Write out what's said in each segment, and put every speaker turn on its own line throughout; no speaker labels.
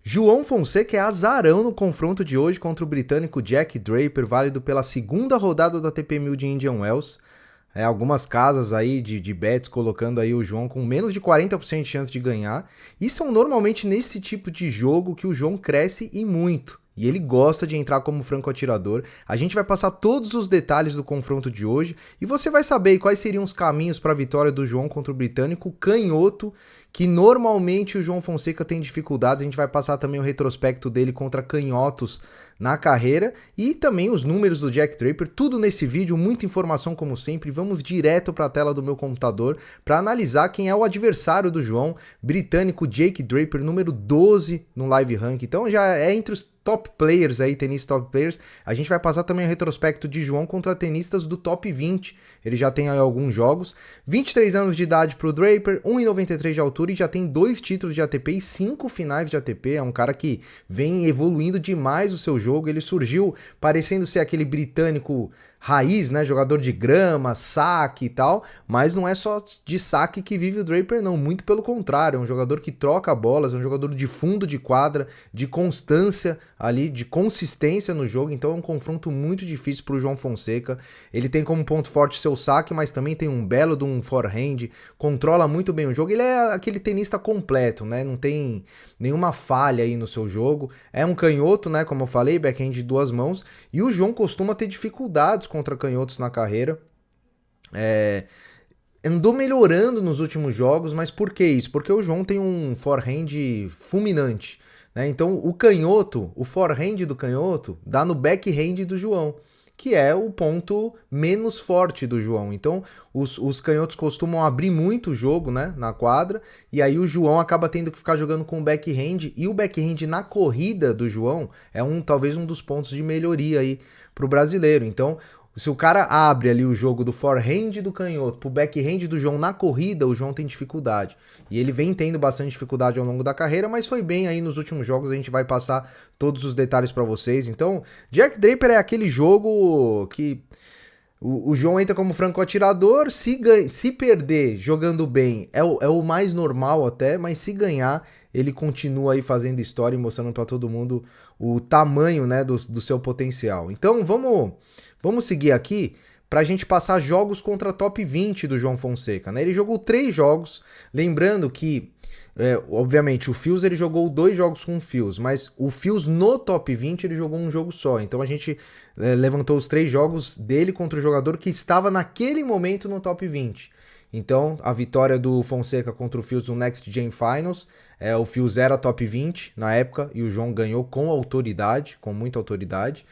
João Fonseca é azarão no confronto de hoje contra o britânico Jack Draper, válido pela segunda rodada da ATP 1000 de Indian Wells. Algumas casas aí de bets colocando aí o João com menos de 40% de chance de ganhar. E são normalmente nesse tipo de jogo que o João cresce e muito. E ele gosta de entrar como franco atirador. A gente vai passar todos os detalhes do confronto de hoje e você vai saber quais seriam os caminhos para a vitória do João contra o britânico canhoto, que normalmente o João Fonseca tem dificuldades. A gente vai passar também o retrospecto dele contra canhotos na carreira e também os números do Jack Draper, tudo nesse vídeo, muita informação como sempre. Vamos direto para a tela do meu computador para analisar quem é o adversário do João, britânico Jake Draper, número 12 no Live Rank. Então já é entre os top players aí, tenistas top players. A gente vai passar também o retrospecto de João contra tenistas do top 20. Ele já tem aí alguns jogos. 23 anos de idade pro Draper, 1,93 de altura e já tem 2 títulos de ATP e 5 finais de ATP. É um cara que vem evoluindo demais o seu jogo. Ele surgiu parecendo ser aquele britânico raiz, né, jogador de grama, saque e tal, mas não é só de saque que vive o Draper não, muito pelo contrário, é um jogador que troca bolas, é um jogador de fundo de quadra, de constância ali, de consistência no jogo, então é um confronto muito difícil para o João Fonseca. Ele tem como ponto forte seu saque, mas também tem um belo de um forehand, controla muito bem o jogo, ele é aquele tenista completo, né, não tem nenhuma falha aí no seu jogo, é um canhoto, né, como eu falei, backhand de 2 mãos, e o João costuma ter dificuldades contra canhotos na carreira. Andou melhorando nos últimos jogos, mas por que isso? Porque o João tem um forehand fulminante, né? Então o forehand do canhoto dá no backhand do João, que é o ponto menos forte do João. Então os canhotos costumam abrir muito o jogo, né, na quadra, e aí o João acaba tendo que ficar jogando com o backhand, e o backhand na corrida do João é talvez um dos pontos de melhoria aí pro brasileiro. Então se o cara abre ali o jogo do forehand do canhoto pro backhand do João na corrida, o João tem dificuldade. E ele vem tendo bastante dificuldade ao longo da carreira, mas foi bem aí nos últimos jogos, a gente vai passar todos os detalhes para vocês. Então, Jack Draper é aquele jogo que o João entra como franco atirador, se perder jogando bem é o mais normal até, mas se ganhar ele continua aí fazendo história e mostrando para todo mundo o tamanho, né, do seu potencial. Então vamos seguir aqui para a gente passar jogos contra top 20 do João Fonseca, né? Ele jogou 3 jogos, lembrando que obviamente o Fios ele jogou 2 jogos com o Fios, mas o Fios no top 20 ele jogou um jogo só, então a gente levantou os 3 jogos dele contra o jogador que estava naquele momento no top 20. Então a vitória do Fonseca contra o Fios no Next Gen Finals, o Fios era top 20 na época e o João ganhou com autoridade, com muita autoridade.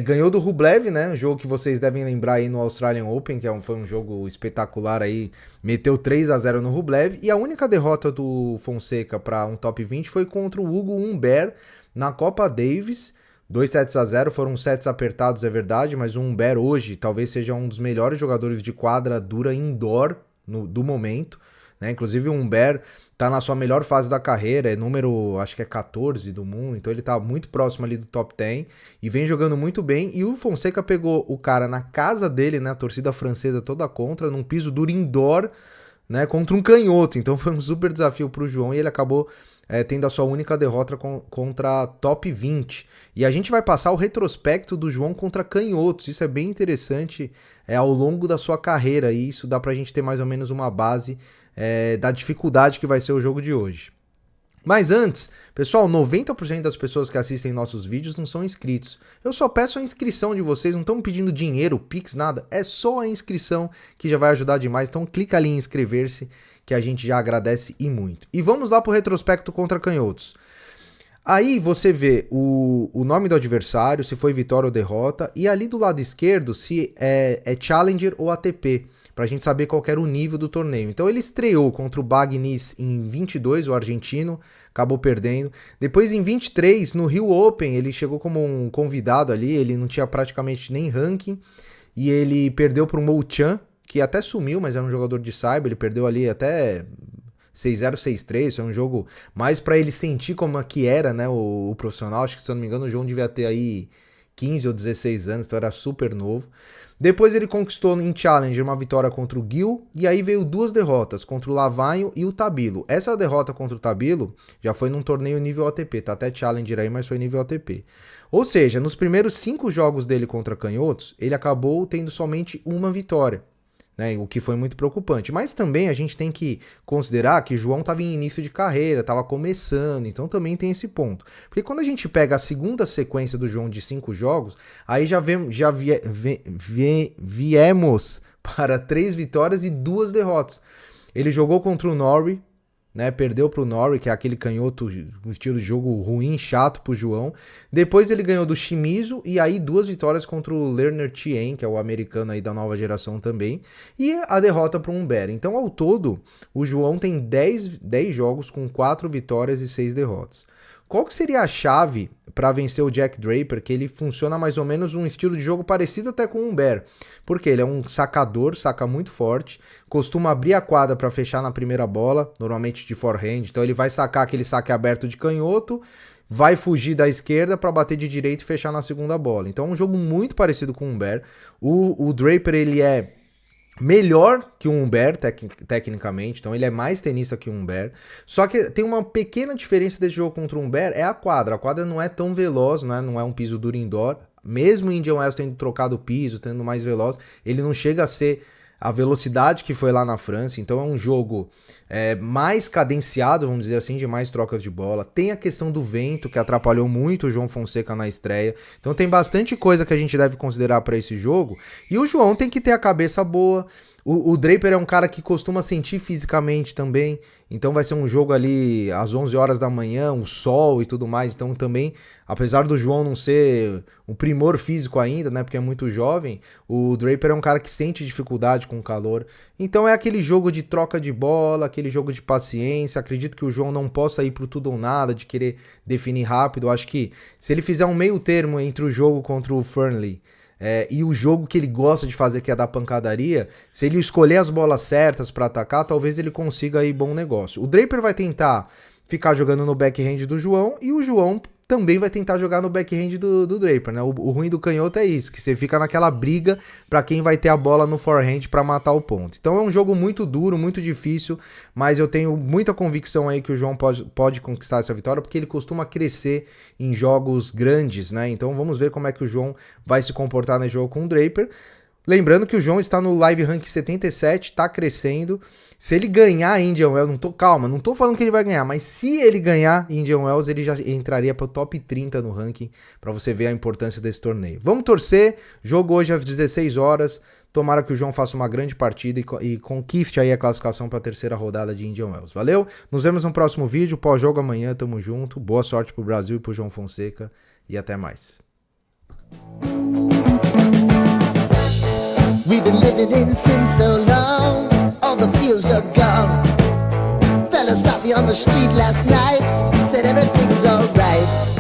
Ganhou do Rublev, né? Um jogo que vocês devem lembrar aí no Australian Open, que foi um jogo espetacular aí. Meteu 3-0 no Rublev. E a única derrota do Fonseca para um top 20 foi contra o Hugo Humbert na Copa Davis. 2-0, foram sets apertados, é verdade, mas o Humbert hoje talvez seja um dos melhores jogadores de quadra dura indoor do momento, né? Inclusive o Humbert tá na sua melhor fase da carreira, é número, acho que é 14 do mundo, então ele tá muito próximo ali do top 10 e vem jogando muito bem. E o Fonseca pegou o cara na casa dele, né, a torcida francesa toda contra, num piso duro indoor, né, contra um canhoto. Então foi um super desafio pro João e ele acabou tendo a sua única derrota contra top 20. E a gente vai passar o retrospecto do João contra canhotos, isso é bem interessante ao longo da sua carreira, e isso dá pra gente ter mais ou menos uma base da dificuldade que vai ser o jogo de hoje. Mas antes, pessoal, 90% das pessoas que assistem nossos vídeos não são inscritos. Eu só peço a inscrição de vocês, não estão pedindo dinheiro, pix, nada. É só a inscrição que já vai ajudar demais. Então clica ali em inscrever-se que a gente já agradece e muito. E vamos lá para o retrospecto contra canhotos. Aí você vê o nome do adversário, se foi vitória ou derrota, e ali do lado esquerdo se é Challenger ou ATP, pra gente saber qual era o nível do torneio. Então ele estreou contra o Bagnis em 22, o argentino, acabou perdendo. Depois em 23, no Rio Open, ele chegou como um convidado ali, ele não tinha praticamente nem ranking, e ele perdeu para o Mo Chan, que até sumiu, mas era um jogador de cyber, ele perdeu ali até 6-0, 6-3, foi um jogo mais para ele sentir como é que era, né, o profissional. Acho que, se eu não me engano, o João devia ter aí 15 ou 16 anos, então era super novo. Depois ele conquistou em Challenger uma vitória contra o Gil, e aí veio 2 derrotas, contra o Lavanho e o Tabilo. Essa derrota contra o Tabilo já foi num torneio nível ATP, tá até Challenger aí, mas foi nível ATP. Ou seja, nos primeiros 5 jogos dele contra canhotos, ele acabou tendo somente uma vitória, né, o que foi muito preocupante. Mas também a gente tem que considerar que João estava em início de carreira, estava começando, então também tem esse ponto. Porque quando a gente pega a segunda sequência do João de 5 jogos, aí viemos para 3 vitórias e 2 derrotas. Ele jogou contra o Norrie, né, perdeu para o Norrie, que é aquele canhoto, um estilo de jogo ruim, chato pro João. Depois ele ganhou do Shimizu e aí 2 vitórias contra o Lerner Chien, que é o americano aí da nova geração também, e a derrota para o Humbert. Então, ao todo, o João tem 10 jogos com 4 vitórias e 6 derrotas. Qual que seria a chave para vencer o Jack Draper, que ele funciona mais ou menos um estilo de jogo parecido até com o Humbert? Porque ele é um sacador, saca muito forte, costuma abrir a quadra para fechar na primeira bola, normalmente de forehand, então ele vai sacar aquele saque aberto de canhoto, vai fugir da esquerda para bater de direita e fechar na segunda bola. Então é um jogo muito parecido com o Humbert. O Draper, ele é melhor que o Humbert, tecnicamente, então ele é mais tenista que o Humbert, só que tem uma pequena diferença desse jogo contra o Humbert, é a quadra não é tão veloz, né? Não é um piso duro indoor, mesmo o Indian Wells tendo trocado o piso, tendo mais veloz, ele não chega a ser a velocidade que foi lá na França, então é um jogo mais cadenciado, vamos dizer assim, de mais trocas de bola. Tem a questão do vento, que atrapalhou muito o João Fonseca na estreia, então tem bastante coisa que a gente deve considerar para esse jogo, e o João tem que ter a cabeça boa. O Draper é um cara que costuma sentir fisicamente também, então vai ser um jogo ali às 11 horas da manhã, o sol e tudo mais, então também, apesar do João não ser um primor físico ainda, né, porque é muito jovem, o Draper é um cara que sente dificuldade com o calor, então é aquele jogo de troca de bola, aquele jogo de paciência. Acredito que o João não possa ir pro tudo ou nada, de querer definir rápido. Acho que se ele fizer um meio termo entre o jogo contra o Fernley e o jogo que ele gosta de fazer, que é dar pancadaria, se ele escolher as bolas certas para atacar, talvez ele consiga aí bom negócio. O Draper vai tentar ficar jogando no backhand do João, e o João também vai tentar jogar no backhand do Draper, né? O ruim do canhoto é isso, que você fica naquela briga para quem vai ter a bola no forehand para matar o ponto. Então é um jogo muito duro, muito difícil, mas eu tenho muita convicção aí que o João pode conquistar essa vitória, porque ele costuma crescer em jogos grandes, né? Então vamos ver como é que o João vai se comportar no jogo com o Draper. Lembrando que o João está no Live Rank 77, está crescendo. Se ele ganhar Indian Wells, não tô falando que ele vai ganhar, mas se ele ganhar Indian Wells, ele já entraria para o top 30 no ranking, para você ver a importância desse torneio. Vamos torcer, jogo hoje às 16 horas, tomara que o João faça uma grande partida e conquiste aí a classificação para a terceira rodada de Indian Wells. Valeu? Nos vemos no próximo vídeo, pós-jogo amanhã, tamo junto, boa sorte pro Brasil e pro João Fonseca, e até mais.
We've been living in sin so long, all the fields are gone. Fella stopped me on the street last night, said everything's alright.